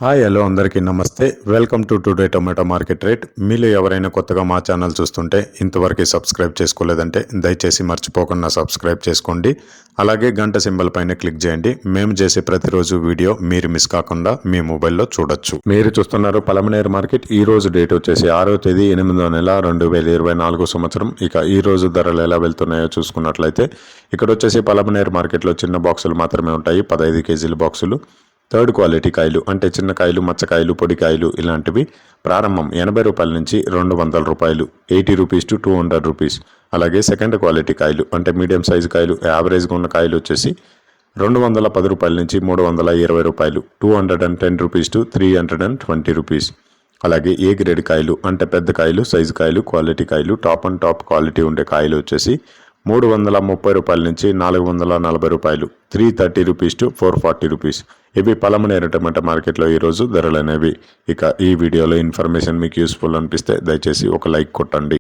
Hi hello అందరికీ నమస్తే. Welcome to today tomato market rate. మీలో ఎవరైనా కొత్తగా మా ఛానల్ చూస్తుంటే ఇంతవరకు సబ్స్క్రైబ్ చేసుకోలేదంటే దయచేసి మర్చిపోకుండా సబ్స్క్రైబ్ చేసుకోండి. అలాగే గంట సింబల్ పైన క్లిక్ చేయండి. మేము చేసే ప్రతిరోజు వీడియో మీరు మిస్ కాకుండా మీ మొబైల్లో చూడొచ్చు. మీరు చూస్తున్నారు పలమనేరు మార్కెట్. ఈ రోజు డేట్ వచ్చేసి 6వ తేదీ 8వ నెల 2024 సంవత్సరం. ఇక ఈ రోజు ధరలు ఎలా వెళ్తున్నాయో చూసుకున్నట్లయితే ఇక్కడ వచ్చేసి పలమనేరు మార్కెట్లో చిన్న బాక్సులు మాత్రమే ఉంటాయి. 15 కేజీల బాక్సులు. థర్డ్ క్వాలిటీ కాయలు అంటే చిన్న కాయలు, మచ్చకాయలు, పొడికాయలు ఇలాంటివి ప్రారంభం 80 రూపాయల నుంచి 200 రూపాయలు, 80 రూపీస్ టు 200 రూపీస్. అలాగే సెకండ్ క్వాలిటీ కాయలు అంటే మీడియం సైజు కాయలు, యావరేజ్గా ఉన్న కాయలు వచ్చేసి 210 రూపాయల నుంచి 320 రూపాయలు, 210 రూపీస్ టు 320 రూపీస్. అలాగే ఏ గ్రేడ్ కాయలు అంటే పెద్ద కాయలు, సైజు కాయలు, క్వాలిటీ కాయలు, టాప్ అండ్ టాప్ క్వాలిటీ ఉండే కాయలు వచ్చేసి 330 రూపాయల నుంచి 440 రూపాయలు, 330 రూపీస్ టు 440 రూపీస్. ఇవి పలమనేరు టమాటా మార్కెట్లో ఈరోజు ధరలు అనేవి. ఇక ఈ వీడియోలో ఇన్ఫర్మేషన్ మీకు యూస్ఫుల్ అనిపిస్తే దయచేసి ఒక లైక్ కొట్టండి.